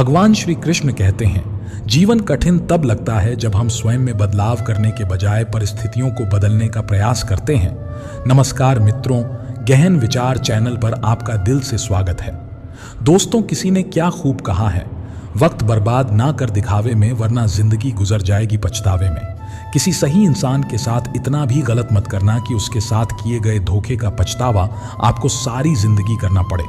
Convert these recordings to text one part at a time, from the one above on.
भगवान श्री कृष्ण कहते हैं, जीवन कठिन तब लगता है जब हम स्वयं में बदलाव करने के बजाय परिस्थितियों को बदलने का प्रयास करते हैं। नमस्कार मित्रों, गहन विचार चैनल पर आपका दिल से स्वागत है। दोस्तों, किसी ने क्या खूब कहा है, वक्त बर्बाद ना कर दिखावे में, वरना जिंदगी गुजर जाएगी पछतावे में। किसी सही इंसान के साथ इतना भी गलत मत करना कि उसके साथ किए गए धोखे का पछतावा आपको सारी जिंदगी करना पड़े।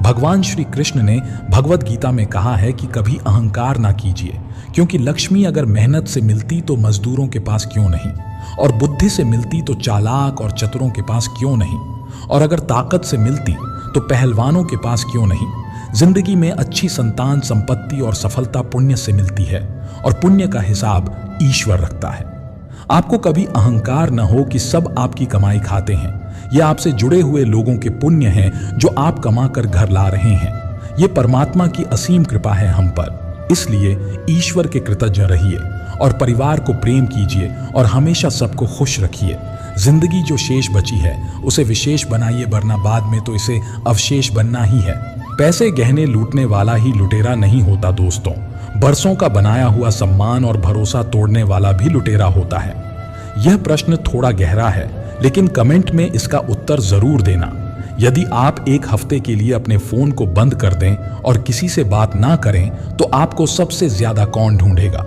भगवान श्री कृष्ण ने भगवत गीता में कहा है कि कभी अहंकार ना कीजिए, क्योंकि लक्ष्मी अगर मेहनत से मिलती तो मजदूरों के पास क्यों नहीं, और बुद्धि से मिलती तो चालाक और चतुरों के पास क्यों नहीं, और अगर ताकत से मिलती तो पहलवानों के पास क्यों नहीं। जिंदगी में अच्छी संतान, संपत्ति और सफलता पुण्य से मिलती है, और पुण्य का हिसाब ईश्वर रखता है। आपको कभी अहंकार न हो कि सब आपकी कमाई खाते हैं। ये आपसे जुड़े हुए लोगों के पुण्य हैं जो आप कमा कर घर ला रहे हैं। ये परमात्मा की असीम कृपा है हम पर। इसलिए ईश्वर के कृतज्ञ रहिए और परिवार को प्रेम कीजिए और हमेशा सबको खुश रखिए। जिंदगी जो शेष बची है उसे विशेष बनाइए, वरना बाद में तो इसे अवशेष बनना ही है। पैसे गहने लूटने वाला ही लुटेरा नहीं होता दोस्तों, बरसों का बनाया हुआ सम्मान और भरोसा तोड़ने वाला भी लुटेरा होता है। यह प्रश्न थोड़ा गहरा है, लेकिन कमेंट में इसका उत्तर जरूर देना। यदि आप एक हफ्ते के लिए अपने फोन को बंद कर दें और किसी से बात ना करें, तो आपको सबसे ज्यादा कौन ढूंढेगा?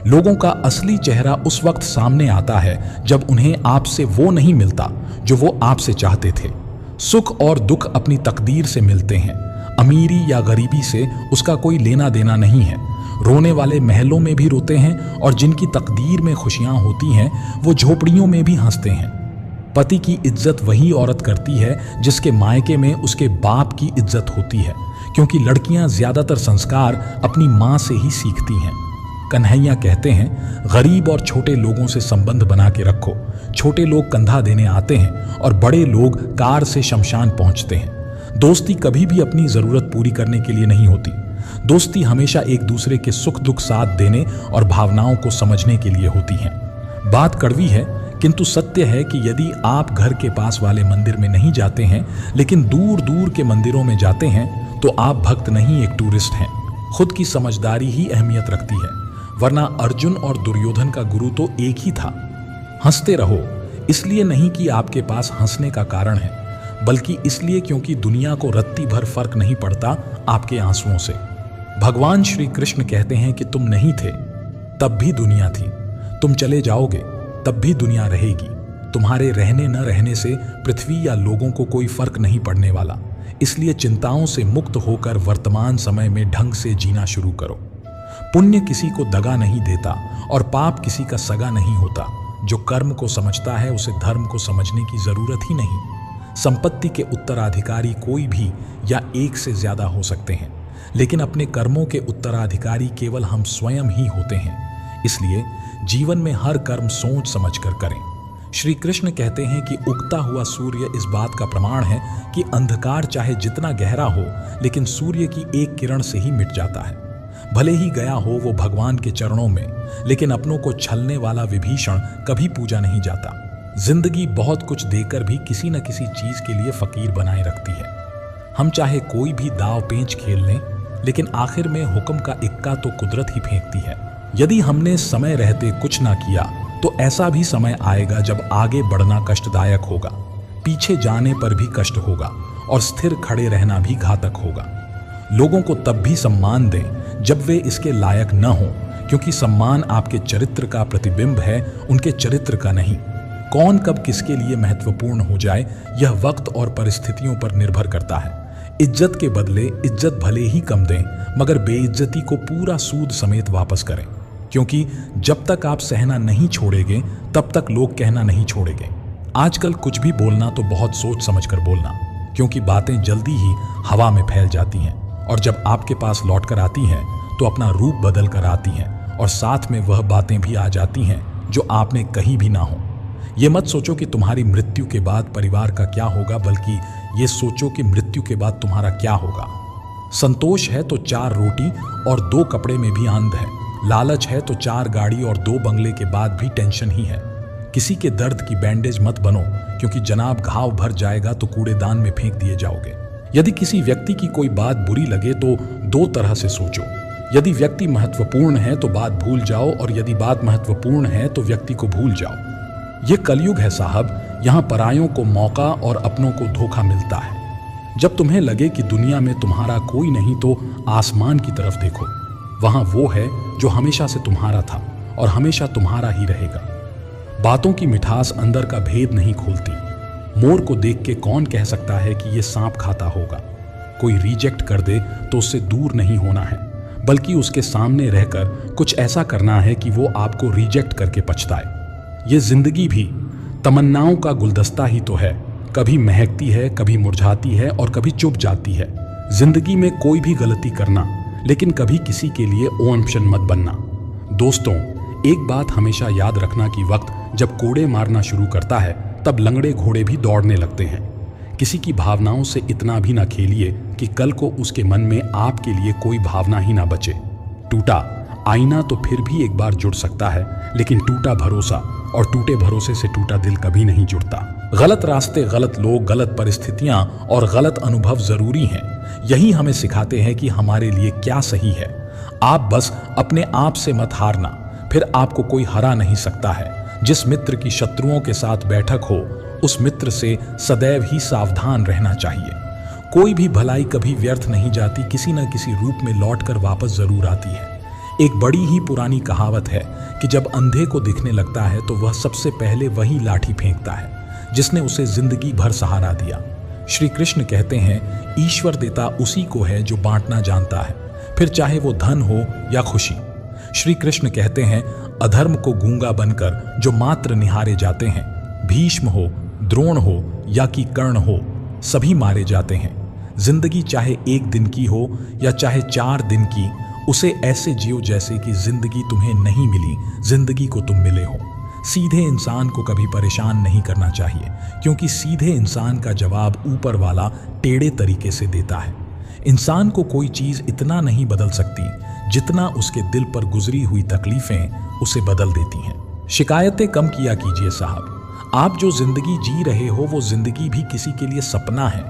लोगों का असली चेहरा उस वक्त सामने आता है जब उन्हें आपसे वो नहीं मिलता जो वो आपसे चाहते थे। सुख और दुख अपनी तकदीर से मिलते हैं। अमीरी या गरीबी से उसका कोई लेना देना नहीं है। रोने वाले महलों में भी रोते हैं, और जिनकी तकदीर में खुशियां होती हैं वो झोपड़ियों में भी हंसते हैं। पति की इज्जत वही औरत करती है जिसके मायके में उसके बाप की इज्जत होती है, क्योंकि लड़कियां ज्यादातर संस्कार अपनी मां से ही सीखती हैं। कन्हैया कहते हैं, गरीब और छोटे लोगों से संबंध बना के रखो। छोटे लोग कंधा देने आते हैं और बड़े लोग कार से शमशान पहुंचते हैं। दोस्ती कभी भी अपनी जरूरत पूरी करने के लिए नहीं होती। दोस्ती हमेशा एक दूसरे के सुख दुख साथ देने और भावनाओं को समझने के लिए होती है। बात कड़वी है, किंतु सत्य है कि यदि आप घर के पास वाले मंदिर में नहीं जाते हैं, लेकिन दूर दूर के मंदिरों में जाते हैं, तो आप भक्त नहीं, एक टूरिस्ट हैं। खुद की समझदारी ही अहमियत रखती है, वरना अर्जुन और दुर्योधन का गुरु तो एक ही था। हंसते रहो, इसलिए नहीं कि आपके पास हंसने का कारण है, बल्कि इसलिए क्योंकि दुनिया को रत्ती भर फर्क नहीं पड़ता आपके आंसुओं से। भगवान श्री कृष्ण कहते हैं कि तुम नहीं थे तब भी दुनिया थी, तुम चले जाओगे तब भी दुनिया रहेगी। तुम्हारे रहने न रहने से पृथ्वी या लोगों को कोई फर्क नहीं पड़ने वाला। इसलिए चिंताओं से मुक्त होकर वर्तमान समय में ढंग से जीना शुरू करो। पुण्य किसी को दगा नहीं देता और पाप किसी का सगा नहीं होता। जो कर्म को समझता है उसे धर्म को समझने की जरूरत ही नहीं। संपत्ति के उत्तराधिकारी कोई भी या एक से ज्यादा हो सकते हैं, लेकिन अपने कर्मों के उत्तराधिकारी केवल हम स्वयं ही होते हैं। इसलिए जीवन में हर कर्म सोच समझकर करें। श्री कृष्ण कहते हैं कि उगता हुआ सूर्य इस बात का प्रमाण है कि अंधकार चाहे जितना गहरा हो, लेकिन सूर्य की एक किरण से ही मिट जाता है। भले ही गया हो वो भगवान के चरणों में, लेकिन अपनों को छलने वाला विभीषण कभी पूजा नहीं जाता। जिंदगी बहुत कुछ देकर भी किसी न किसी चीज के लिए फकीर बनाए रखती है। हम चाहे कोई भी दाव पेंच खेल लें, लेकिन आखिर में हुक्म का इक्का तो कुदरत ही फेंकती है। यदि हमने समय रहते कुछ ना किया, तो ऐसा भी समय आएगा जब आगे बढ़ना कष्टदायक होगा, पीछे जाने पर भी कष्ट होगा, और स्थिर खड़े रहना भी घातक होगा। लोगों को तब भी सम्मान दें जब वे इसके लायक न हों, क्योंकि सम्मान आपके चरित्र का प्रतिबिंब है, उनके चरित्र का नहीं। कौन कब किसके लिए महत्वपूर्ण हो जाए, यह वक्त और परिस्थितियों पर निर्भर करता है। इज्जत के बदले इज्जत भले ही कम दें, मगर बेइज्जती को पूरा सूद समेत वापस करें, क्योंकि जब तक आप सहना नहीं छोड़ेंगे, तब तक लोग कहना नहीं छोड़ेंगे। आजकल कुछ भी बोलना तो बहुत सोच समझकर बोलना, क्योंकि बातें जल्दी ही हवा में फैल जाती हैं, और जब आपके पास लौट कर आती हैं तो अपना रूप बदल कर आती हैं, और साथ में वह बातें भी आ जाती हैं जो आपने कहीं भी ना हो। ये मत सोचो कि तुम्हारी मृत्यु के बाद परिवार का क्या होगा, बल्कि ये सोचो कि मृत्यु के बाद तुम्हारा क्या होगा। संतोष है तो 4 रोटी और 2 कपड़े में भी आनंद है। लालच है तो 4 गाड़ी और 2 बंगले के बाद भी टेंशन ही है। किसी के दर्द की बैंडेज मत बनो, क्योंकि जनाब घाव भर जाएगा तो कूड़ेदान में फेंक दिए जाओगे। यदि किसी व्यक्ति की कोई बात बुरी लगे तो 2 तरह से सोचो, यदि व्यक्ति महत्वपूर्ण है तो बात भूल जाओ, और यदि बात महत्वपूर्ण है तो व्यक्ति को भूल जाओ। ये कलयुग है साहब, यहाँ परायों को मौका और अपनों को धोखा मिलता है। जब तुम्हें लगे कि दुनिया में तुम्हारा कोई नहीं तो आसमान की तरफ देखो, वहां वो है जो हमेशा से तुम्हारा था और हमेशा तुम्हारा ही रहेगा। बातों की मिठास अंदर का भेद नहीं खोलती। मोर को देख के कौन कह सकता है कि ये सांप खाता होगा। कोई रिजेक्ट कर दे तो उससे दूर नहीं होना है, बल्कि उसके सामने रहकर कुछ ऐसा करना है कि वो आपको रिजेक्ट करके पछताए। ये जिंदगी भी तमन्नाओं का गुलदस्ता ही तो है, कभी महकती है, कभी मुरझाती है और कभी चुप जाती है। जिंदगी में कोई भी गलती करना, लेकिन कभी किसी के लिए ओम्पशन मत बनना। दोस्तों, एक बात हमेशा याद रखना कि वक्त जब कोड़े मारना शुरू करता है तब लंगड़े घोड़े भी दौड़ने लगते हैं। किसी की भावनाओं से इतना भी ना खेलिए कि कल को उसके मन में आपके लिए कोई भावना ही ना बचे। टूटा आईना तो फिर भी एक बार जुड़ सकता है, लेकिन टूटा भरोसा और टूटे भरोसे से टूटा दिल कभी नहीं जुड़ता। गलत रास्ते, गलत लोग, गलत परिस्थितियां और गलत अनुभव जरूरी हैं। यही हमें सिखाते हैं कि हमारे लिए क्या सही है। आप बस अपने आप से मत हारना, फिर आपको कोई हरा नहीं सकता है। जिस मित्र की शत्रुओं के साथ बैठक हो, उस मित्र से सदैव ही सावधान रहना चाहिए। कोई भी भलाई कभी व्यर्थ नहीं जाती, किसी न किसी रूप में लौटकर वापस जरूर आती है। एक बड़ी ही पुरानी कहावत है कि जब अंधे को दिखने लगता है तो वह सबसे पहले वही लाठी फेंकता है जिसने उसे जिंदगी भर सहारा दिया। श्री कृष्ण कहते हैं, ईश्वर देता उसी को है जो बांटना जानता है, फिर चाहे वो धन हो या खुशी। श्री कृष्ण कहते हैं, अधर्म को गूंगा बनकर जो मात्र निहारे जाते हैं, भीष्म हो, द्रोण हो या कि कर्ण हो, सभी मारे जाते हैं। जिंदगी चाहे एक दिन की हो या चाहे 4 दिन की, उसे ऐसे जियो जैसे कि जिंदगी तुम्हें नहीं मिली, जिंदगी को तुम मिले हो। सीधे इंसान को कभी परेशान नहीं करना चाहिए, क्योंकि सीधे इंसान का जवाब ऊपर वाला टेढ़े तरीके से देता है। इंसान को कोई चीज इतना नहीं बदल सकती जितना उसके दिल पर गुजरी हुई तकलीफें उसे बदल देती हैं। शिकायतें कम किया कीजिए साहब। आप जो जिंदगी जी रहे हो वो जिंदगी भी किसी के लिए सपना है।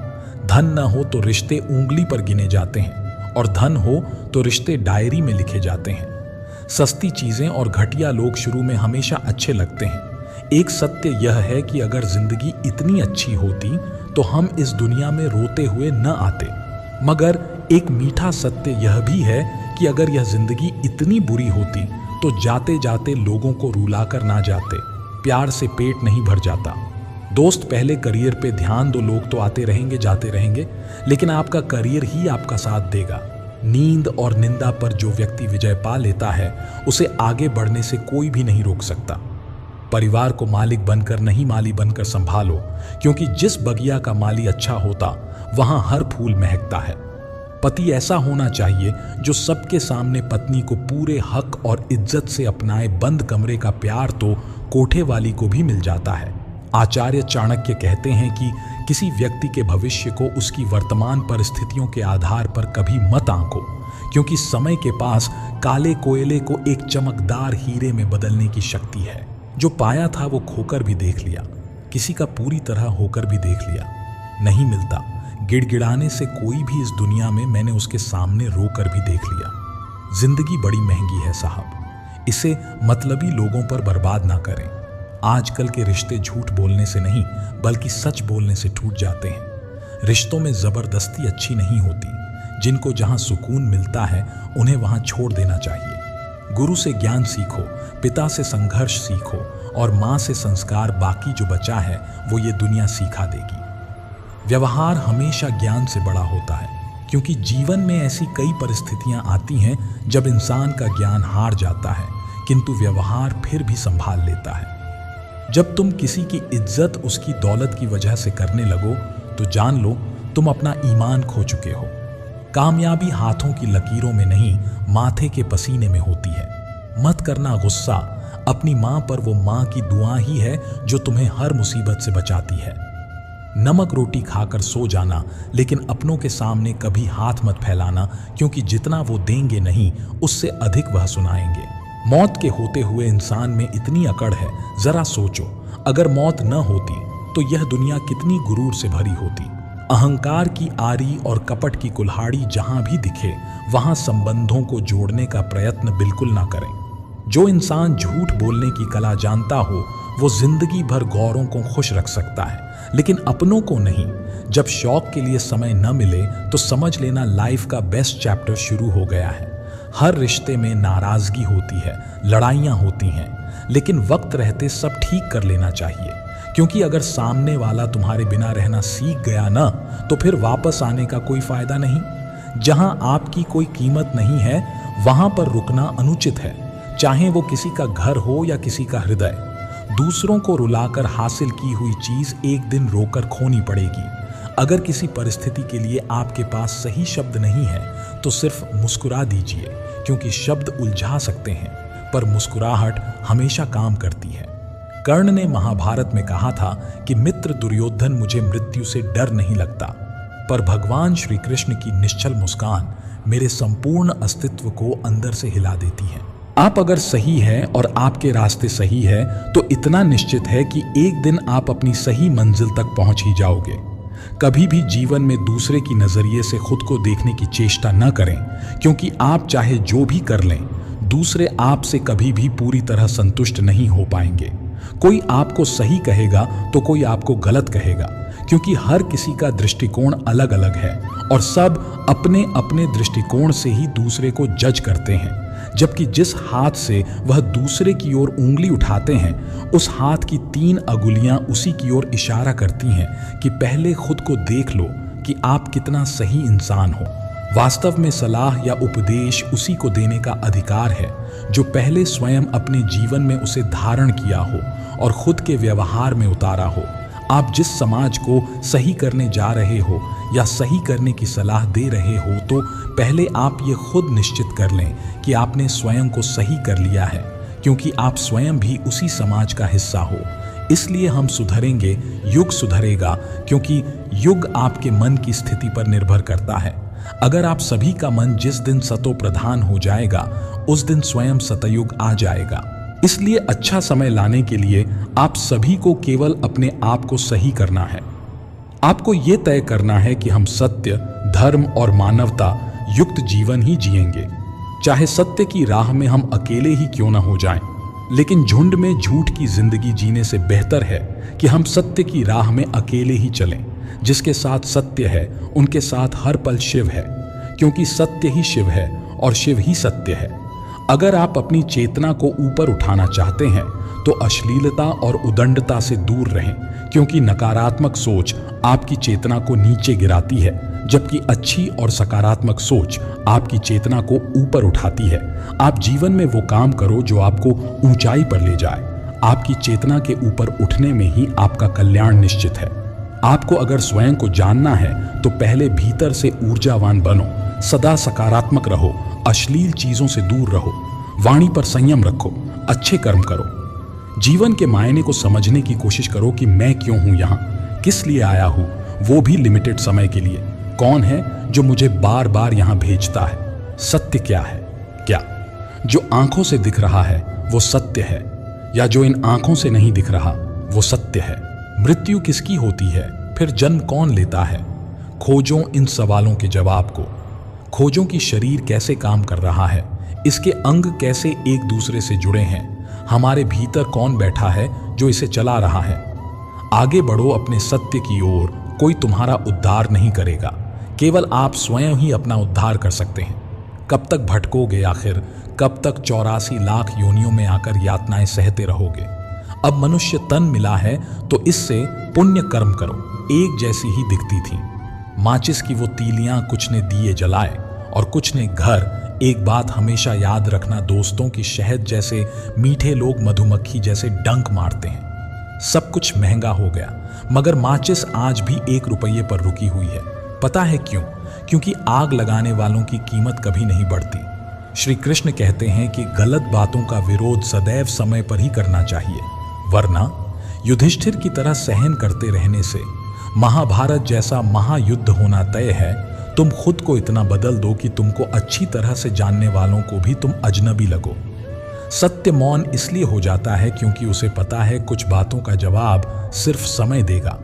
धन न हो तो रिश्ते उंगली पर गिने जाते हैं, और धन हो तो रिश्ते डायरी में लिखे जाते हैं। सस्ती चीजें और घटिया लोग शुरू में हमेशा अच्छे लगते हैं। एक सत्य यह है कि अगर जिंदगी इतनी अच्छी होती तो हम इस दुनिया में रोते हुए न आते। मगर एक मीठा सत्य यह भी है कि अगर यह जिंदगी इतनी बुरी होती तो जाते जाते लोगों को रुलाकर ना जाते। प्यार से पेट नहीं भर जाता। दोस्त, पहले करियर पे ध्यान दो। लोग तो आते रहेंगे जाते रहेंगे, लेकिन आपका करियर ही आपका साथ देगा। नींद और निंदा पर जो व्यक्ति विजय पा लेता है, उसे आगे बढ़ने से कोई भी नहीं रोक सकता। परिवार को मालिक बनकर नहीं, माली बनकर संभालो, क्योंकि जिस बगिया का माली अच्छा होता वहां हर फूल महकता है। पति ऐसा होना चाहिए जो सबके सामने पत्नी को पूरे हक और इज्जत से अपनाए। बंद कमरे का प्यार तो कोठे वाली को भी मिल जाता है। आचार्य चाणक्य कहते हैं कि किसी व्यक्ति के भविष्य को उसकी वर्तमान परिस्थितियों के आधार पर कभी मत आंको, क्योंकि समय के पास काले कोयले को एक चमकदार हीरे में बदलने की शक्ति है। जो पाया था वो खोकर भी देख लिया, किसी का पूरी तरह होकर भी देख लिया। नहीं मिलता गिड़गिड़ाने से कोई भी इस दुनिया में, मैंने उसके सामने रोकर भी देख लिया। जिंदगी बड़ी महंगी है साहब, इसे मतलबी लोगों पर बर्बाद ना करें। आजकल के रिश्ते झूठ बोलने से नहीं बल्कि सच बोलने से टूट जाते हैं। रिश्तों में जबरदस्ती अच्छी नहीं होती। जिनको जहां सुकून मिलता है उन्हें वहां छोड़ देना चाहिए। गुरु से ज्ञान सीखो, पिता से संघर्ष सीखो और माँ से संस्कार। बाकी जो बचा है वो ये दुनिया सिखा देगी। व्यवहार हमेशा ज्ञान से बड़ा होता है, क्योंकि जीवन में ऐसी कई परिस्थितियां आती हैं जब इंसान का ज्ञान हार जाता है, किंतु व्यवहार फिर भी संभाल लेता है। जब तुम किसी की इज्जत उसकी दौलत की वजह से करने लगो तो जान लो तुम अपना ईमान खो चुके हो। कामयाबी हाथों की लकीरों में नहीं, माथे के पसीने में होती है। मत करना गुस्सा। अपनी माँ पर वो माँ की दुआ ही है जो तुम्हें हर मुसीबत से बचाती है। नमक रोटी खाकर सो जाना, लेकिन अपनों के सामने कभी हाथ मत फैलाना, क्योंकि जितना वो देंगे नहीं उससे अधिक वह सुनाएंगे। मौत के होते हुए इंसान में इतनी अकड़ है, जरा सोचो, अगर मौत न होती तो यह दुनिया कितनी गुरूर से भरी होती। अहंकार की आरी और कपट की कुल्हाड़ी जहां भी दिखे वहां संबंधों को जोड़ने का प्रयत्न बिल्कुल ना करें। जो इंसान झूठ बोलने की कला जानता हो वो जिंदगी भर गौरों को खुश रख सकता है, लेकिन अपनों को नहीं। जब शौक के लिए समय न मिले तो समझ लेना लाइफ का बेस्ट चैप्टर शुरू हो गया है। हर रिश्ते में नाराजगी होती है, लड़ाइयाँ होती हैं, लेकिन वक्त रहते सब ठीक कर लेना चाहिए, क्योंकि अगर सामने वाला तुम्हारे बिना रहना सीख गया ना तो फिर वापस आने का कोई फायदा नहीं। जहां आपकी कोई कीमत नहीं है वहां पर रुकना अनुचित है, चाहे वो किसी का घर हो या किसी का हृदय। दूसरों को रुलाकर हासिल की हुई चीज एक दिन रोकर खोनी पड़ेगी। अगर किसी परिस्थिति के लिए आपके पास सही शब्द नहीं है तो सिर्फ मुस्कुरा दीजिए, क्योंकि शब्द उलझा सकते हैं पर मुस्कुराहट हमेशा काम करती है। कर्ण ने महाभारत में कहा था कि मित्र दुर्योधन मुझे मृत्यु से डर नहीं लगता, पर भगवान श्री कृष्ण की निश्चल मुस्कान मेरे संपूर्ण अस्तित्व को अंदर से हिला देती है। आप अगर सही है और आपके रास्ते सही है तो इतना निश्चित है कि एक दिन आप अपनी सही मंजिल तक पहुंच ही जाओगे। कभी भी जीवन में दूसरे की नजरिए से खुद को देखने की चेष्टा न करें, क्योंकि आप चाहे जो भी कर लें दूसरे आपसे कभी भी पूरी तरह संतुष्ट नहीं हो पाएंगे। कोई आपको सही कहेगा तो कोई आपको गलत कहेगा, क्योंकि हर किसी का दृष्टिकोण अलग अलग है और सब अपने अपने दृष्टिकोण से ही दूसरे को जज करते हैं। जबकि जिस हाथ से वह दूसरे की ओर उंगली उठाते हैं उस हाथ की 3 अंगुलियां उसी की ओर इशारा करती हैं कि पहले खुद को देख लो कि आप कितना सही इंसान हो। वास्तव में सलाह या उपदेश उसी को देने का अधिकार है जो पहले स्वयं अपने जीवन में उसे धारण किया हो और खुद के व्यवहार में उतारा हो। आप जिस समाज को सही करने जा रहे हो या सही करने की सलाह दे रहे हो तो पहले आप ये खुद निश्चित कर लें कि आपने स्वयं को सही कर लिया है, क्योंकि आप स्वयं भी उसी समाज का हिस्सा हो। इसलिए हम सुधरेंगे, युग सुधरेगा, क्योंकि युग आपके मन की स्थिति पर निर्भर करता है। अगर आप सभी का मन जिस दिन सतो प्रधान हो जाएगा उस दिन स्वयं सतयुग आ जाएगा। इसलिए अच्छा समय लाने के लिए आप सभी को केवल अपने आप को सही करना है। आपको ये तय करना है कि हम सत्य, धर्म और मानवता युक्त जीवन ही जिएंगे, चाहे सत्य की राह में हम अकेले ही क्यों न हो जाएं। लेकिन झुंड में झूठ की जिंदगी जीने से बेहतर है कि हम सत्य की राह में अकेले ही चलें। जिसके साथ सत्य है उनके साथ हर पल शिव है, क्योंकि सत्य ही शिव है और शिव ही सत्य है। अगर आप अपनी चेतना को ऊपर उठाना चाहते हैं तो अश्लीलता और उदंडता से दूर रहें, क्योंकि नकारात्मक सोच आपकी चेतना को नीचे गिराती है, जबकि अच्छी और सकारात्मक सोच आपकी चेतना को ऊपर उठाती है। आप जीवन में वो काम करो जो आपको ऊंचाई पर ले जाए। आपकी चेतना के ऊपर उठने में ही आपका कल्याण निश्चित है। आपको अगर स्वयं को जानना है तो पहले भीतर से ऊर्जावान बनो, सदा सकारात्मक रहो, अश्लील चीजों से दूर रहो, वाणी पर संयम रखो, अच्छे कर्म करो। जीवन के मायने को समझने की कोशिश करो कि मैं क्यों हूं यहाँ, किस लिए आया हूं, वो भी लिमिटेड समय के लिए। कौन है जो मुझे बार बार यहाँ भेजता है? सत्य क्या है? क्या जो आंखों से दिख रहा है वो सत्य है, या जो इन आंखों से नहीं दिख रहा वो सत्य है? मृत्यु किसकी होती है? फिर जन्म कौन लेता है? खोजो इन सवालों के जवाब को। खोजो कि शरीर कैसे काम कर रहा है, इसके अंग कैसे एक दूसरे से जुड़े हैं, हमारे भीतर कौन बैठा है जो इसे चला रहा है। आगे बढ़ो अपने सत्य की ओर, कोई तुम्हारा उद्धार नहीं करेगा, केवल आप स्वयं ही अपना उद्धार कर सकते हैं। कब तक भटकोगे आखिर? कब तक 84 लाख योनियों में आकर यातनाएं सहते रहोगे? अब मनुष्य तन मिला है तो इससे पुण्य कर्म करो। एक जैसी ही दिखती थी माचिस की वो तीलियां, कुछ ने दिए जलाए और कुछ ने घर। एक बात हमेशा याद रखना दोस्तों की शहद जैसे मीठे लोग मधुमक्खी जैसे डंक मारते हैं। सब कुछ महंगा हो गया, मगर माचिस आज भी 1 रुपये पर रुकी हुई है। पता है क्यों? क्योंकि आग लगाने वालों की कीमत कभी नहीं बढ़ती। श्री कृष्ण कहते हैं कि गलत बातों का विरोध सदैव समय पर ही करना चाहिए, वरना युधिष्ठिर की तरह सहन करते रहने से महाभारत जैसा महायुद्ध होना तय है। तुम खुद को इतना बदल दो कि तुमको अच्छी तरह से जानने वालों को भी तुम अजनबी लगो। सत्य मौन इसलिए हो जाता है क्योंकि उसे पता है कुछ बातों का जवाब सिर्फ समय देगा।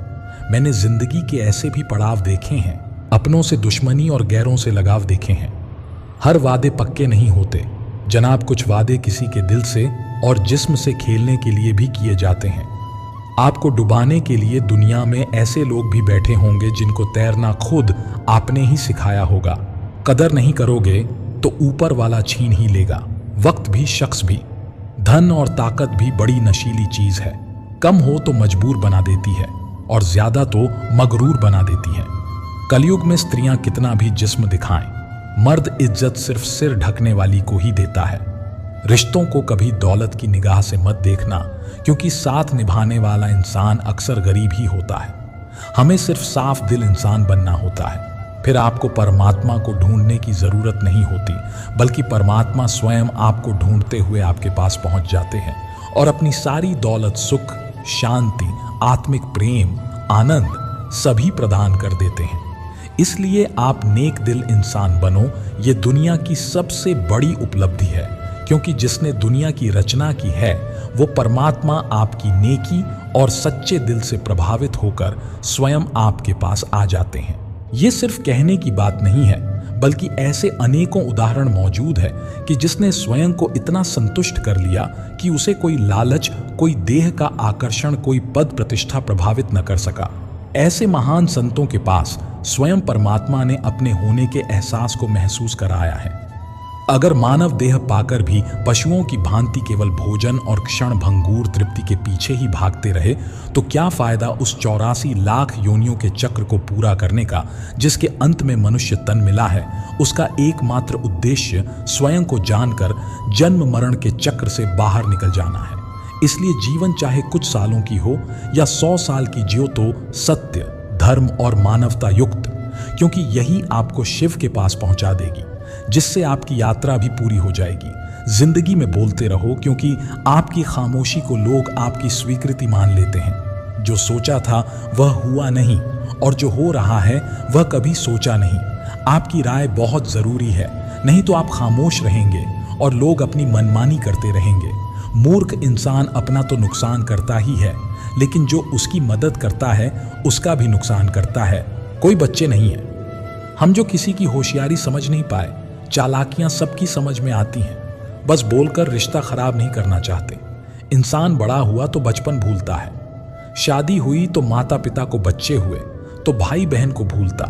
मैंने जिंदगी के ऐसे भी पड़ाव देखे हैं, अपनों से दुश्मनी और गैरों से लगाव देखे हैं। हर वादे पक्के नहीं होते जनाब, कुछ वादे किसी के दिल से और जिस्म से खेलने के लिए भी किए जाते हैं। आपको डुबाने के लिए दुनिया में ऐसे लोग भी बैठे होंगे जिनको तैरना खुद आपने ही सिखाया होगा। कदर नहीं करोगे तो ऊपर वाला छीन ही लेगा। वक्त भी, शख्स भी, धन और ताकत भी बड़ी नशीली चीज है। कम हो तो मजबूर बना देती है और ज्यादा तो मगरूर बना देती है। कलयुग में स्त्रियां कितना भी जिस्म दिखाएं, मर्द इज्जत सिर्फ सिर ढकने वाली को ही देता है। रिश्तों को कभी दौलत की निगाह से मत देखना, क्योंकि साथ निभाने वाला इंसान अक्सर गरीब ही होता है। हमें सिर्फ साफ दिल इंसान बनना होता है, फिर आपको परमात्मा को ढूंढने की जरूरत नहीं होती, बल्कि परमात्मा स्वयं आपको ढूंढते हुए आपके पास पहुंच जाते हैं और अपनी सारी दौलत, सुख, शांति, आत्मिक प्रेम, आनंद सभी प्रदान कर देते हैं। इसलिए आप नेक दिल इंसान बनो, ये दुनिया की सबसे बड़ी उपलब्धि है, क्योंकि जिसने दुनिया की रचना की है वो परमात्मा आपकी नेकी और सच्चे दिल से प्रभावित होकर स्वयं आपके पास आ जाते हैं। ये सिर्फ कहने की बात नहीं है, बल्कि ऐसे अनेकों उदाहरण मौजूद है कि जिसने स्वयं को इतना संतुष्ट कर लिया कि उसे कोई लालच, कोई देह का आकर्षण, कोई पद प्रतिष्ठा प्रभावित न कर सका। ऐसे महान संतों के पास स्वयं परमात्मा ने अपने होने के एहसास को महसूस कराया है। अगर मानव देह पाकर भी पशुओं की भांति केवल भोजन और क्षण भंगूर तृप्ति के पीछे ही भागते रहे तो क्या फायदा उस 84 लाख योनियों के चक्र को पूरा करने का, जिसके अंत में मनुष्य तन मिला है। उसका एकमात्र उद्देश्य स्वयं को जानकर जन्म मरण के चक्र से बाहर निकल जाना है। इसलिए जीवन चाहे कुछ सालों की हो या 100 साल की जियो तो सत्य, धर्म और मानवता युक्त, क्योंकि यही आपको शिव के पास पहुंचा देगी, जिससे आपकी यात्रा भी पूरी हो जाएगी। जिंदगी में बोलते रहो, क्योंकि आपकी खामोशी को लोग आपकी स्वीकृति मान लेते हैं। जो सोचा था वह हुआ नहीं, और जो हो रहा है वह कभी सोचा नहीं। आपकी राय बहुत जरूरी है, नहीं तो आप खामोश रहेंगे और लोग अपनी मनमानी करते रहेंगे। मूर्ख इंसान अपना तो नुकसान करता ही है, लेकिन जो उसकी मदद करता है उसका भी नुकसान करता है। कोई बच्चे नहीं है हम जो किसी की होशियारी समझ नहीं पाए। चालाकियां सबकी समझ में आती हैं, बस बोलकर रिश्ता खराब नहीं करना चाहते। इंसान बड़ा हुआ तो बचपन भूलता है, शादी हुई तो माता पिता को बच्चे हुए तो भाई बहन को भूलता,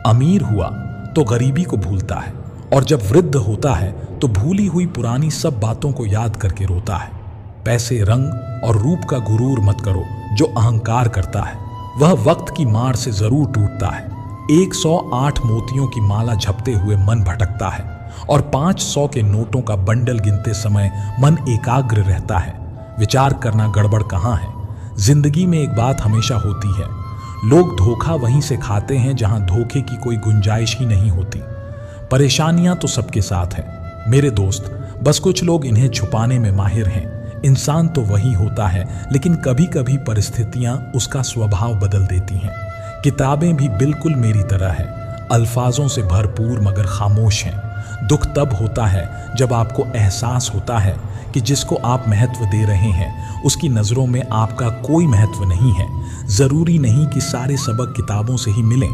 अमीर हुआ तो गरीबी को भूलता है, और जब वृद्ध होता है तो भूली हुई पुरानी सब बातों को याद करके रोता है। पैसे, रंग और रूप का गुरूर मत करो। जो अहंकार करता है वह वक्त की मार से जरूर टूटता है। 108 मोतियों की माला झपते हुए मन भटकता है, और 500 के नोटों का बंडल गिनते समय मन एकाग्र रहता है। विचार करना गड़बड़ कहाँ है। जिंदगी में एक बात हमेशा होती है, लोग धोखा वहीं से खाते हैं जहां धोखे की कोई गुंजाइश ही नहीं होती। परेशानियां तो सबके साथ हैं मेरे दोस्त, बस कुछ लोग इन्हें छुपाने में माहिर हैं। इंसान तो वही होता है, लेकिन कभी कभी परिस्थितियां उसका स्वभाव बदल देती हैं। किताबें भी बिल्कुल मेरी तरह है, अल्फाजों से भरपूर मगर खामोश हैं। दुख तब होता है जब आपको एहसास होता है कि जिसको आप महत्व दे रहे हैं उसकी नज़रों में आपका कोई महत्व नहीं है। ज़रूरी नहीं कि सारे सबक किताबों से ही मिलें,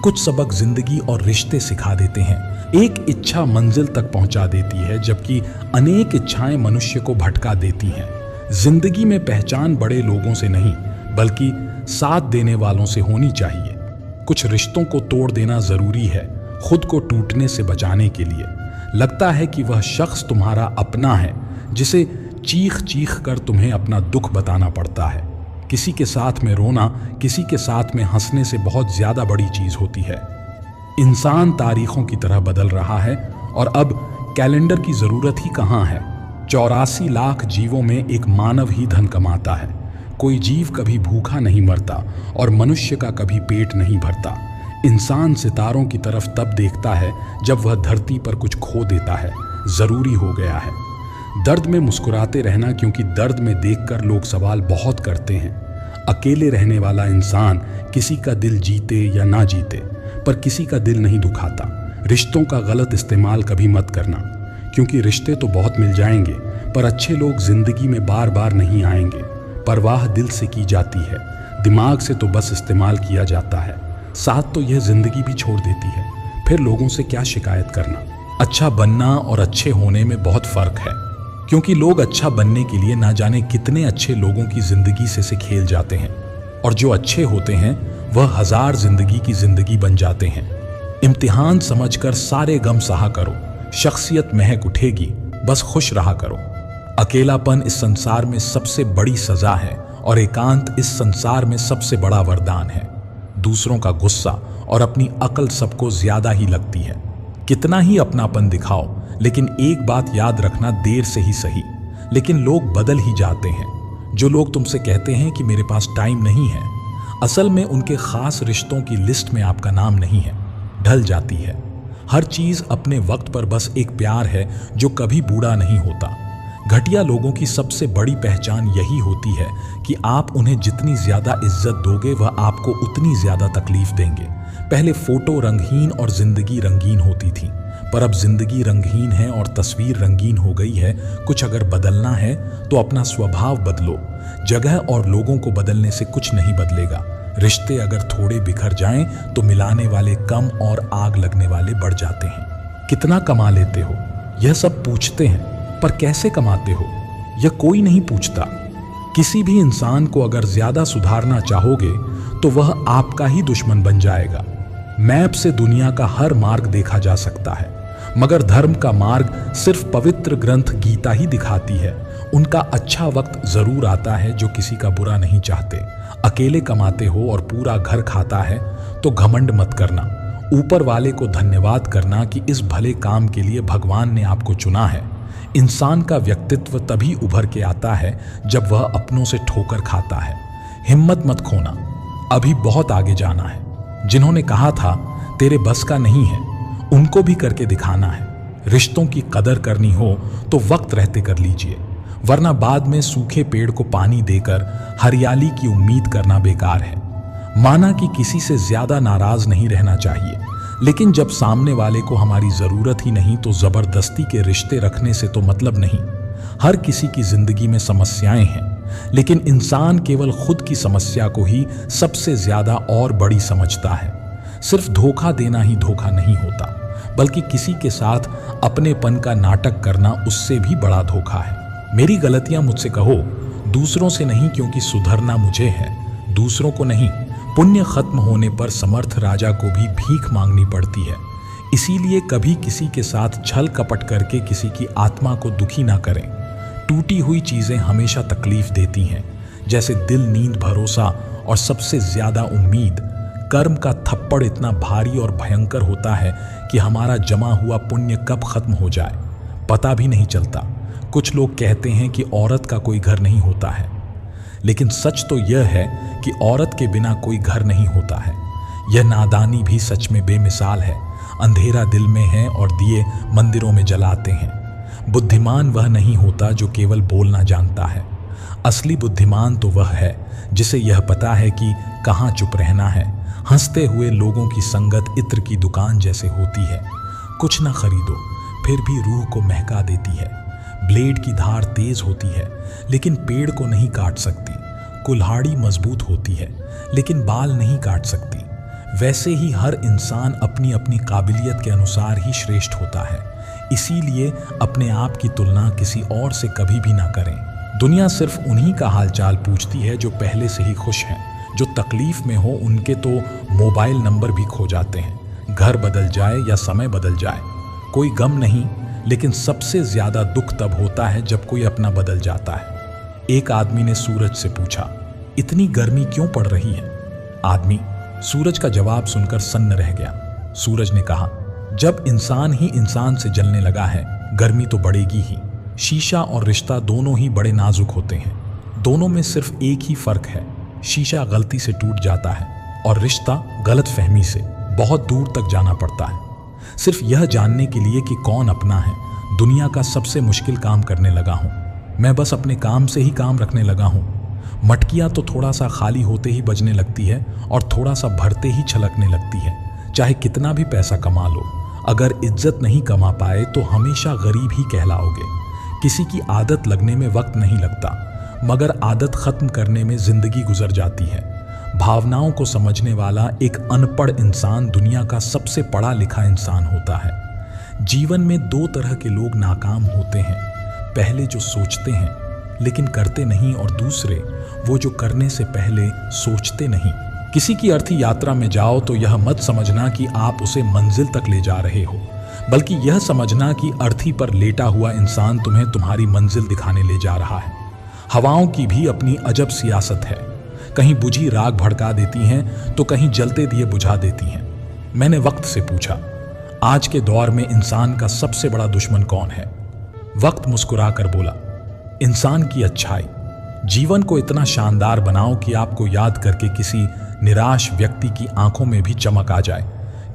कुछ सबक जिंदगी और रिश्ते सिखा देते हैं। एक इच्छा मंजिल तक पहुंचा देती है, जबकि अनेक इच्छाएं मनुष्य को भटका देती हैं। जिंदगी में पहचान बड़े लोगों से नहीं, बल्कि साथ देने वालों से होनी चाहिए। कुछ रिश्तों को तोड़ देना जरूरी है, खुद को टूटने से बचाने के लिए। लगता है कि वह शख्स तुम्हारा अपना है, जिसे चीख चीख कर तुम्हें अपना दुख बताना पड़ता है। किसी के साथ में रोना किसी के साथ में हंसने से बहुत ज्यादा बड़ी चीज होती है। इंसान तारीखों की तरह बदल रहा है, और अब कैलेंडर की जरूरत ही कहाँ है। 84 लाख जीवों में एक मानव ही धन कमाता है। कोई जीव कभी भूखा नहीं मरता, और मनुष्य का कभी पेट नहीं भरता। इंसान सितारों की तरफ तब देखता है जब वह धरती पर कुछ खो देता है। जरूरी हो गया है दर्द में मुस्कुराते रहना, क्योंकि दर्द में देखकर लोग सवाल बहुत करते हैं। अकेले रहने वाला इंसान किसी का दिल जीते या ना जीते, पर किसी का दिल नहीं दुखाता। रिश्तों का गलत इस्तेमाल कभी मत करना, क्योंकि रिश्ते तो बहुत मिल जाएंगे, पर अच्छे लोग जिंदगी में बार बार नहीं आएंगे। परवाह दिल से की जाती है, दिमाग से तो बस इस्तेमाल किया जाता है, साथ तो यह जिंदगी भी छोड़ देती है। फिर लोगों से क्या शिकायत करना। अच्छा बनना और अच्छे होने में बहुत फर्क है, क्योंकि लोग अच्छा बनने के लिए ना जाने कितने अच्छे लोगों की जिंदगी से खेल जाते हैं, और जो अच्छे होते हैं वह 1000 जिंदगी की जिंदगी बन जाते हैं। इम्तिहान समझकर सारे गम सहा करो, शख्सियत महक उठेगी, बस खुश रहा करो। अकेलापन इस संसार में सबसे बड़ी सजा है और एकांत इस संसार में सबसे बड़ा वरदान है। दूसरों का गुस्सा और अपनी अकल सबको ज्यादा ही लगती है। कितना ही अपनापन दिखाओ, लेकिन एक बात याद रखना, देर से ही सही, लेकिन लोग बदल ही जाते हैं। जो लोग तुमसे कहते हैं कि मेरे पास टाइम नहीं है, असल में उनके खास रिश्तों की लिस्ट में आपका नाम नहीं है। ढल जाती है हर चीज अपने वक्त पर, बस एक प्यार है जो कभी बूढ़ा नहीं होता। घटिया लोगों की सबसे बड़ी पहचान यही होती है कि आप उन्हें जितनी ज्यादा इज्जत दोगे वह आपको उतनी ज्यादा तकलीफ देंगे। पहले फोटो रंगहीन और जिंदगी रंगीन होती थी, पर अब जिंदगी रंगहीन है और तस्वीर रंगीन हो गई है। कुछ अगर बदलना है तो अपना स्वभाव बदलो। जगह और लोगों को बदलने से कुछ नहीं बदलेगा। रिश्ते अगर थोड़े बिखर जाएं तो मिलाने वाले कम और आग लगने वाले बढ़ जाते हैं। कितना कमा लेते हो, यह सब पूछते हैं, पर कैसे कमाते हो यह कोई नहीं पूछता। किसी भी इंसान को अगर ज्यादा सुधारना चाहोगे तो वह आपका ही दुश्मन बन जाएगा। मैप से दुनिया का हर मार्ग देखा जा सकता है, मगर धर्म का मार्ग सिर्फ पवित्र ग्रंथ गीता ही दिखाती है। उनका अच्छा वक्त जरूर आता है जो किसी का बुरा नहीं चाहते। अकेले कमाते हो और पूरा घर खाता है तो घमंड मत करना। ऊपर वाले को धन्यवाद करना कि इस भले काम के लिए भगवान ने आपको चुना है। इंसान का व्यक्तित्व तभी उभर के आता है जब वह अपनों से ठोकर खाता है। हिम्मत मत खोना, अभी बहुत आगे जाना है। जिन्होंने कहा था तेरे बस का नहीं है, उनको भी करके दिखाना है। रिश्तों की कदर करनी हो तो वक्त रहते कर लीजिए, वरना बाद में सूखे पेड़ को पानी देकर हरियाली की उम्मीद करना बेकार है। माना कि किसी से ज्यादा नाराज नहीं रहना चाहिए, लेकिन जब सामने वाले को हमारी जरूरत ही नहीं तो जबरदस्ती के रिश्ते रखने से तो मतलब नहीं। हर किसी की जिंदगी में समस्याएं हैं, लेकिन इंसान केवल खुद की समस्या को ही सबसे ज्यादा और बड़ी समझता है। सिर्फ धोखा देना ही धोखा नहीं होता, बल्कि किसी के साथ अपनेपन का नाटक करना उससे भी बड़ा धोखा है। मेरी गलतियां मुझसे कहो, दूसरों से नहीं, क्योंकि सुधरना मुझे है, दूसरों को नहीं। पुण्य खत्म होने पर समर्थ राजा को भी भीख मांगनी पड़ती है। इसीलिए कभी किसी के साथ छल कपट करके किसी की आत्मा को दुखी ना करें। टूटी हुई चीजें हमेशा तकलीफ देती हैं, जैसे दिल, नींद, भरोसा और सबसे ज्यादा उम्मीद। कर्म का थप्पड़ इतना भारी और भयंकर होता है कि हमारा जमा हुआ पुण्य कब खत्म हो जाए पता भी नहीं चलता। कुछ लोग कहते हैं कि औरत का कोई घर नहीं होता है, लेकिन सच तो यह है कि औरत के बिना कोई घर नहीं होता है। यह नादानी भी सच में बेमिसाल है। अंधेरा दिल में है और दिए मंदिरों में जलाते हैं। बुद्धिमान वह नहीं होता जो केवल बोलना जानता है। असली बुद्धिमान तो वह है जिसे यह पता है कि कहाँ चुप रहना है। हंसते हुए लोगों की संगत इत्र की दुकान जैसे होती है। कुछ न खरीदो फिर भी रूह को महका देती है। ब्लेड की धार तेज होती है लेकिन पेड़ को नहीं काट सकती। कुल्हाड़ी मजबूत होती है लेकिन बाल नहीं काट सकती। वैसे ही हर इंसान अपनी अपनी काबिलियत के अनुसार ही श्रेष्ठ होता है। इसीलिए अपने आप की तुलना किसी और से कभी भी ना करें। दुनिया सिर्फ उन्हीं का हालचाल पूछती है जो पहले से ही खुश हैं। जो तकलीफ में हो उनके तो मोबाइल नंबर भी खो जाते हैं। घर बदल जाए या समय बदल जाए कोई गम नहीं, लेकिन सबसे ज्यादा दुख तब होता है जब कोई अपना बदल जाता है। एक आदमी ने सूरज से पूछा, इतनी गर्मी क्यों पड़ रही है? आदमी सूरज का जवाब सुनकर सन्न रह गया। सूरज ने कहा, जब इंसान ही इंसान से जलने लगा है गर्मी तो बढ़ेगी ही। शीशा और रिश्ता दोनों ही बड़े नाजुक होते हैं। दोनों में सिर्फ एक ही फर्क है, शीशा गलती से टूट जाता है और रिश्ता गलतफहमी से बहुत दूर तक जाना पड़ता है। सिर्फ यह जानने के लिए कि कौन अपना है। दुनिया का सबसे मुश्किल काम करने लगा हूँ मैं, बस अपने काम से ही काम रखने लगा हूँ। मटकियाँ तो थोड़ा सा खाली होते ही बजने लगती है और थोड़ा सा भरते ही छलकने लगती है। चाहे कितना भी पैसा कमा लो, अगर इज्जत नहीं कमा पाए तो हमेशा गरीब ही कहलाओगे। किसी की आदत लगने में वक्त नहीं लगता, मगर आदत खत्म करने में जिंदगी गुजर जाती है। भावनाओं को समझने वाला एक अनपढ़ इंसान दुनिया का सबसे पढ़ा लिखा इंसान होता है। जीवन में दो तरह के लोग नाकाम होते हैं, पहले जो सोचते हैं लेकिन करते नहीं, और दूसरे वो जो करने से पहले सोचते नहीं। किसी की अर्थी यात्रा में जाओ तो यह मत समझना कि आप उसे मंजिल तक ले जा रहे हो, बल्कि यह समझना कि अर्थी पर लेटा हुआ इंसान तुम्हें तुम्हारी मंजिल दिखाने ले जा रहा है। हवाओं की भी अपनी अजब सियासत है, कहीं बुझी राख भड़का देती हैं तो कहीं जलते दिए बुझा देती हैं। मैंने वक्त से पूछा, आज के दौर में इंसान का सबसे बड़ा दुश्मन कौन है? वक्त मुस्कुराकर बोला, इंसान की अच्छाई। जीवन को इतना शानदार बनाओ कि आपको याद करके किसी निराश व्यक्ति की आंखों में भी चमक आ जाए।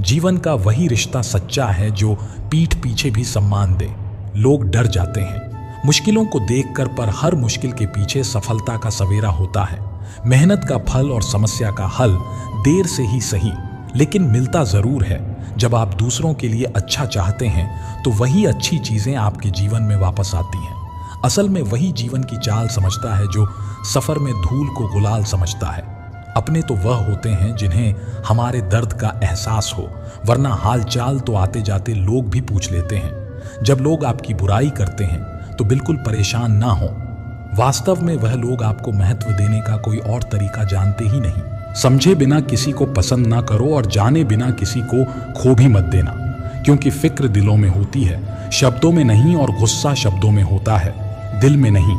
जीवन का वही रिश्ता सच्चा है जो पीठ पीछे भी सम्मान दे। लोग डर जाते हैं मुश्किलों को देखकर, पर हर मुश्किल के पीछे सफलता का सवेरा होता है। मेहनत का फल और समस्या का हल देर से ही सही, लेकिन मिलता जरूर है। जब आप दूसरों के लिए अच्छा चाहते हैं तो वही अच्छी चीजें आपके जीवन में वापस आती हैं। असल में वही जीवन की चाल समझता है जो सफर में धूल को गुलाल समझता है। अपने तो वह होते हैं जिन्हें हमारे दर्द का एहसास हो, वरना हालचाल तो आते जाते लोग भी पूछ लेते हैं। जब लोग आपकी बुराई करते हैं तो बिल्कुल परेशान ना हो, वास्तव में वह लोग आपको महत्व देने का कोई और तरीका जानते ही नहीं। समझे बिना किसी को पसंद ना करो और जाने बिना किसी को खो भी मत देना, क्योंकि फिक्र दिलों में होती है, शब्दों में नहीं, और गुस्सा शब्दों में होता है, दिल में नहीं।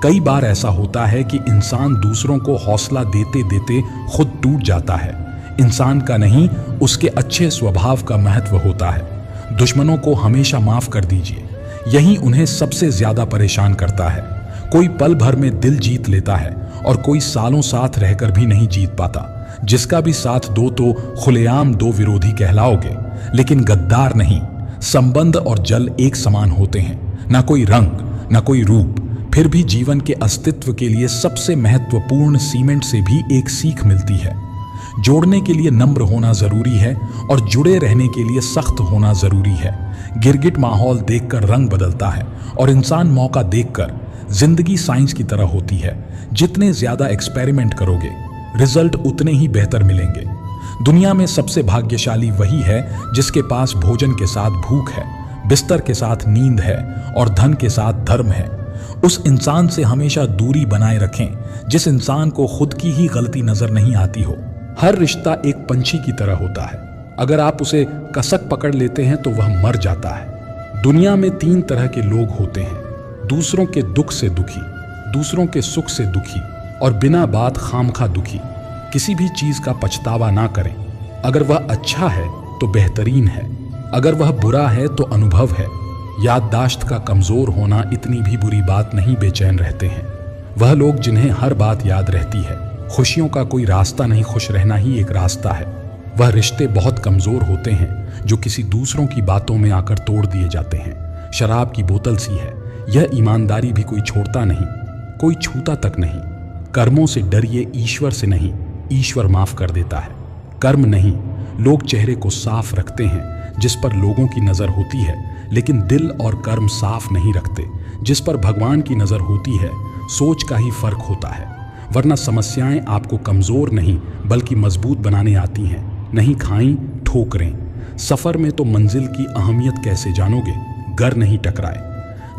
कई बार ऐसा होता है कि इंसान दूसरों को हौसला देते देते खुद टूट जाता है। इंसान का नहीं, उसके अच्छे स्वभाव का महत्व होता है। दुश्मनों को हमेशा माफ कर दीजिए, यही उन्हें सबसे ज्यादा परेशान करता है। कोई पल भर में दिल जीत लेता है और कोई सालों साथ रहकर भी नहीं जीत पाता। जिसका भी साथ दो तो खुलेआम दो विरोधी कहलाओगे, लेकिन गद्दार नहीं। संबंध और जल एक समान होते हैं, ना कोई रंग ना कोई रूप। फिर भी जीवन के अस्तित्व के लिए सबसे महत्वपूर्ण सीमेंट से भी एक सीख मिलती है। जोड़ने के लिए नम्र होना जरूरी है और जुड़े रहने के लिए सख्त होना जरूरी है। गिरगिट माहौल देखकर रंग बदलता है और इंसान मौका देखकर। जिंदगी साइंस की तरह होती है, जितने ज्यादा एक्सपेरिमेंट करोगे रिजल्ट उतने ही बेहतर मिलेंगे। दुनिया में सबसे भाग्यशाली वही है जिसके पास भोजन के साथ भूख है, बिस्तर के साथ नींद है और धन के साथ धर्म है। उस इंसान से हमेशा दूरी बनाए रखें जिस इंसान को खुद की ही गलती नजर नहीं आती हो। हर रिश्ता एक पंछी की तरह होता है, अगर आप उसे कसक पकड़ लेते हैं तो वह मर जाता है। दुनिया में 3 तरह के लोग होते हैं, दूसरों के दुख से दुखी, दूसरों के सुख से दुखी और बिना बात खामखा दुखी। किसी भी चीज का पछतावा ना करें। अगर वह अच्छा है तो बेहतरीन है, अगर वह बुरा है तो अनुभव है। याददाश्त का कमजोर होना इतनी भी बुरी बात नहीं, बेचैन रहते हैं वह लोग जिन्हें हर बात याद रहती है। खुशियों का कोई रास्ता नहीं, खुश रहना ही एक रास्ता है। वह रिश्ते बहुत कमजोर होते हैं जो किसी दूसरों की बातों में आकर तोड़ दिए जाते हैं। शराब की बोतल सी है, यह ईमानदारी भी कोई छोड़ता नहीं, कोई छूता तक नहीं। कर्मों से डरिए, ईश्वर से नहीं, ईश्वर माफ कर देता है। कर्म नहीं, लोग चेहरे को साफ रखते हैं जिस पर लोगों की नजर होती है, लेकिन दिल और कर्म साफ नहीं रखते जिस पर भगवान की नजर होती है। सोच का ही फर्क होता है, वरना समस्याएं आपको कमजोर नहीं बल्कि मजबूत बनाने आती हैं। नहीं खाई ठोकरें, सफर में तो मंजिल की अहमियत कैसे जानोगे, गर नहीं टकराए।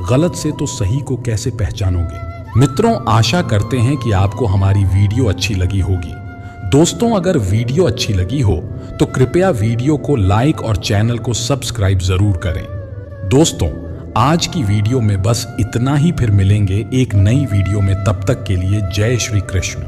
गलत से तो सही को कैसे पहचानोगे। मित्रों, आशा करते हैं कि आपको हमारी वीडियो अच्छी लगी होगी। दोस्तों, अगर वीडियो अच्छी लगी हो तो कृपया वीडियो को लाइक और चैनल को सब्सक्राइब जरूर करें। दोस्तों, आज की वीडियो में बस इतना ही, फिर मिलेंगे एक नई वीडियो में। तब तक के लिए जय श्री कृष्ण।